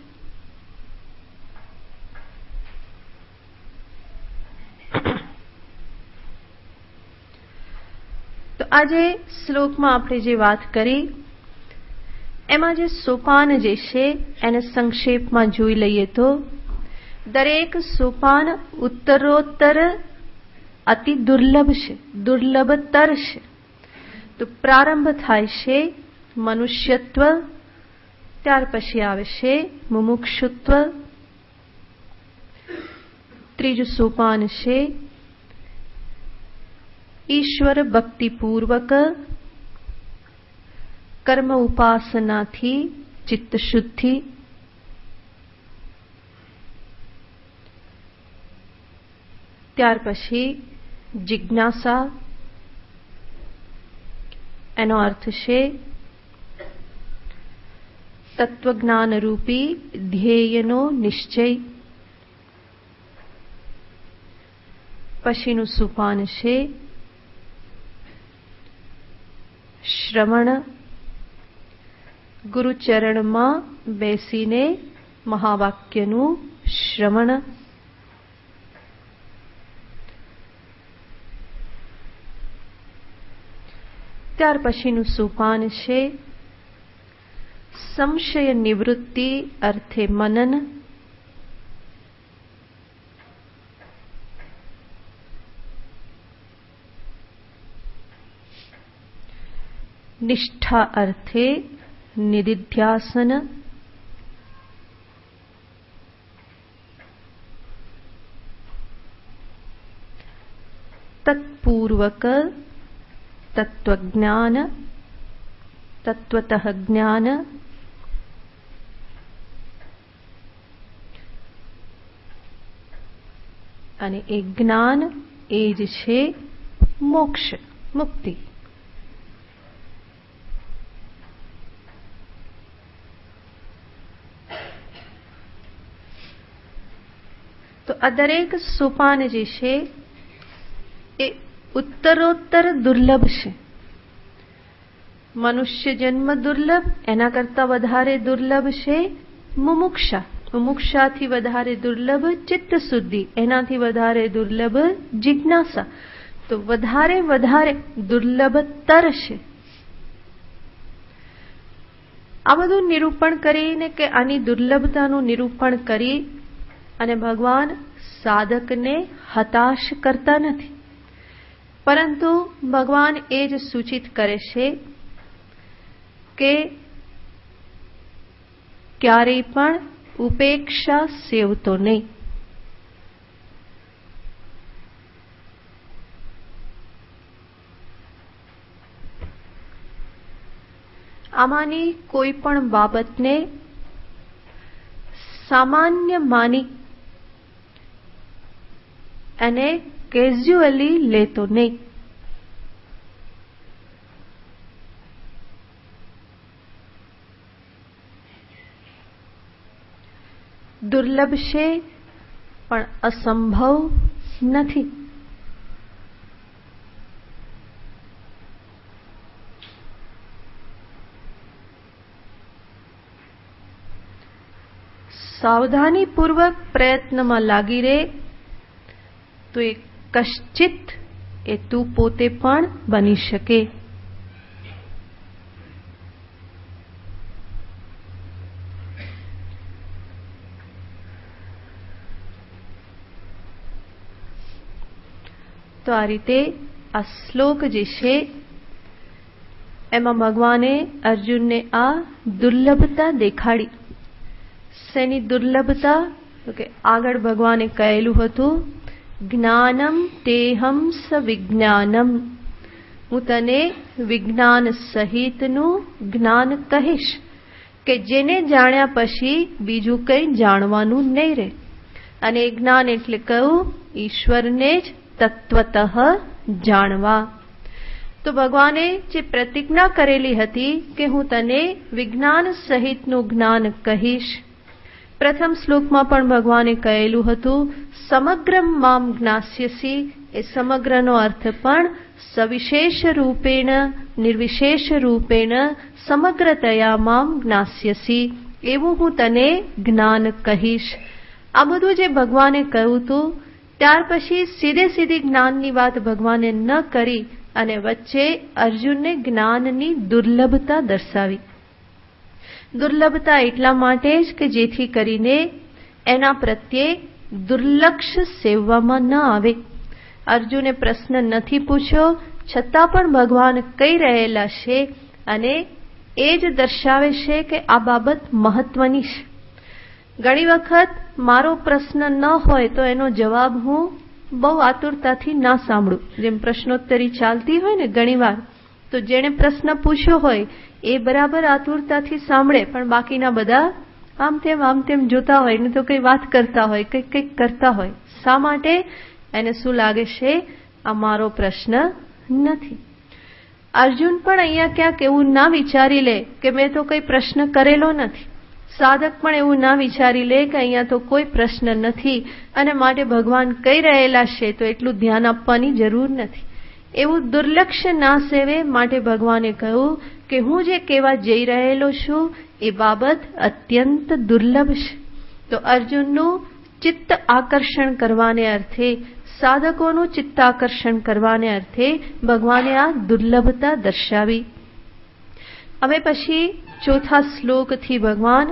તો આજે શ્લોકમાં આપણે જે વાત કરી એમાં જે સોપાન જે છે એને સંક્ષેપમાં જોઈ લઈએ તો દરેક સોપાન ઉત્તરોત્તર અતિ દુર્લભ છે, દુર્લભતર છે. તો પ્રારંભ થાય છે મનુષ્યત્વ, ત્યાર પછી આવે છે મુમુક્ષુત્વ, ત્રીજું સોપાન છે ઈશ્વર ભક્તિપૂર્વક કર્મ ઉપાસનાથી ચિત્ત શુદ્ધિ, ત્યાર પછી જિજ્ઞાસા, એનો અર્થ છે તત્વજ્ઞાન રૂપી ધ્યેયનો નિશ્ચય. પછીનું સોપાન છે શ્રવણ, ગુરુચરણમાં બેસીને મહાવાક્યનું શ્રવણ. ત્યાર પછીનું સોપાન છે સંશય નિવૃત્તિ અર્થે મનન. નિષ્ઠા અર્થે નિધિધ્યાસન. તત્પૂર્વક તત્વજ્ઞાન, તત્વતઃ જ્ઞાન. અને એ જ્ઞાન એ જ છે મોક્ષ, મુક્તિ. તો આ દરેક સોપાન જે છે એ ઉત્તરોત્તર દુર્લભ છે. મનુષ્ય જન્મ દુર્લભ, એના કરતા વધારે દુર્લભ છે મુમુક્ષા, મુમુક્ષાથી વધારે દુર્લભ ચિત્ત શુદ્ધિ, એનાથી વધારે દુર્લભ જિજ્ઞાસા. તો વધારે દુર્લભતર છે. આ બધું નિરૂપણ કરીને કે આની દુર્લભતાનું નિરૂપણ કરી અને ભગવાન સાધકને હતાશ કરતા નથી, પરંતુ ભગવાન એ જ સૂચિત કરે છે કે ક્યારેય પણ ઉપેક્ષા સેવતો નહીં. આમાંની કોઈ પણ બાબતને સામાન્ય માની અને કેઝ્યુઅલી લેતો નહીં. દુર્લભ છે પણ અસંભવ નથી. સાવધાનીપૂર્વક પ્રયત્નમાં લાગી રહે તો એ કશ્ચિત એ તું પોતે પણ બની શકે. તો આ રીતે આ શ્લોક જે છે એમાં ભગવાને અર્જુનને આ દુર્લભતા દેખાડી. શેની દુર્લભતા? તો કે આગળ ભગવાને કહેલું હતું જ્ઞાનમ તેહમ સવિજ્ઞાનમ, હું તને વિજ્ઞાન સહિતનું જ્ઞાન કહીશ કે જેને જાણ્યા પછી બીજું કંઈ જાણવાનું નહીં રહે. અને એ જ્ઞાન એટલે કહું ઈશ્વરને જ તત્વતઃ જાણવા. તો ભગવાને જે પ્રતિજ્ઞા કરેલી હતી કે હું તને વિજ્ઞાન સહિતનું જ્ઞાન કહીશ. પ્રથમ શ્લોકમાં પણ ભગવાને કહેલું હતું સમગ્રમ મામ જ્ઞાસ્યસી. એ સમગ્રનો અર્થ પણ સવિશેષ રૂપેણ નિર્વિશેષ રૂપેણ સમગ્રતયા મામ જ્ઞાસ્યસી, એવું હું તને જ્ઞાન કહીશ. આ બધું જે ભગવાને કહ્યું હતું ત્યાર પછી સીધી જ્ઞાનની વાત ભગવાને ન કરી અને વચ્ચે અર્જુનને જ્ઞાનની દુર્લભતા દર્શાવી. દુર્લભતા એટલા માટે જ કે જેથી કરીને એના પ્રત્યે દુર્લક્ષ સેવવામાં ન આવે. અર્જુને પ્રશ્ન નથી પૂછ્યો છતાં પણ ભગવાન કહી રહેલા છે અને એ જ દર્શાવે છે કે આ બાબત મહત્વની છે. ઘણી વખત મારો પ્રશ્ન ન હોય તો એનો જવાબ હું બહુ આતુરતાથી ના સાંભળું. જેમ પ્રશ્નોત્તરી ચાલતી હોય ને ઘણીવાર, તો જેણે પ્રશ્ન પૂછ્યો હોય એ બરાબર આતુરતાથી સાંભળે, પણ બાકીના બધા આમ તેમ જોતા હોય ને તો કઈ વાત કરતા હોય, કંઈક કરતા હોય. શા માટે? એને શું લાગે છે આ મારો પ્રશ્ન નથી. અર્જુન પણ અહીંયા ક્યાંક એવું ના વિચારી લે કે મેં તો કઈ પ્રશ્ન કરેલો નથી. સાધક પણ એવું ના વિચારી લે કે અહીંયા તો કોઈ પ્રશ્ન નથી અને માટે ભગવાન કહી રહેલા છે તો એટલું ધ્યાન આપવાની જરૂર નથી. એવું દુર્લક્ષ્ય ના સેવે માટે ભગવાને કહ્યું કે હું જે કહેવા જઈ રહેલો છું એ બાબત અત્યંત દુર્લભ છે. તો અર્જુનનું ચિત્ત આકર્ષણ કરવાને અર્થે, સાધકોનું ચિત્ત આકર્ષણ કરવાને અર્થે ભગવાને આ દુર્લભતા દર્શાવી. હવે પછી ચોથા શ્લોકથી ભગવાન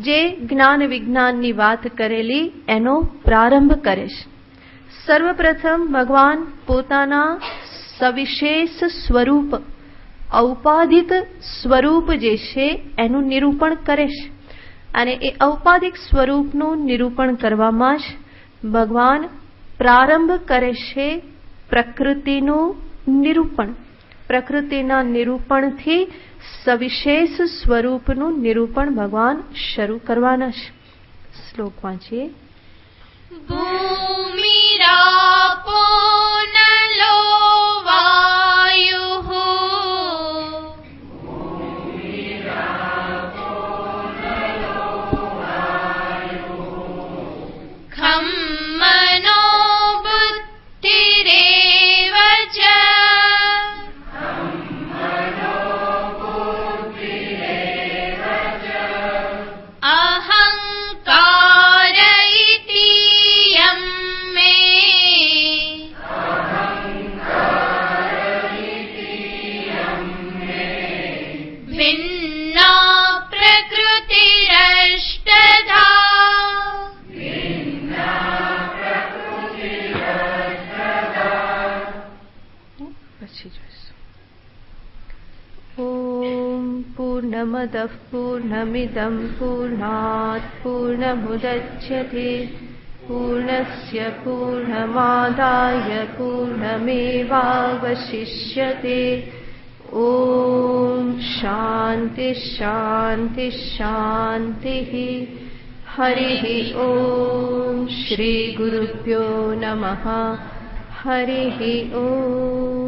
જે જ્ઞાન વિજ્ઞાનની વાત કરેલી એનો પ્રારંભ કરે છે. સર્વપ્રથમ ભગવાન પોતાના સવિશેષ સ્વરૂપ, ઔપાધિક સ્વરૂપ જે છે એનું નિરૂપણ કરે છે. અને એ ઔપાધિક સ્વરૂપનું નિરૂપણ કરવામાં જ ભગવાન પ્રારંભ કરે છે પ્રકૃતિનું નિરૂપણ. પ્રકૃતિના નિરૂપણથી સવિશેષ સ્વરૂપનું નિરૂપણ ભગવાન શરૂ કરવાના છે. શ્લોક વાંચીએ. ભૂમિરાપો નલો વાયુઃ ખમ મનો બુદ્ધિરેવ ચ અહંકાર ઇતિ યમ મે ભિન્ના પ્રકૃતિરષ્ટધા ઓમ પૂર્ણમદઃ પૂર્ણમિદં પૂર્ણાત પૂર્ણમુદચ્યતે પૂર્ણસ્ય પૂર્ણમાદાય પૂર્ણમેવાવશિષ્યતે. ઓમ શાંતિ શાંતિ શાંતિ. હરિ ઓમ શ્રી ગુરુભ્યો નમઃ. હરિ ઓમ.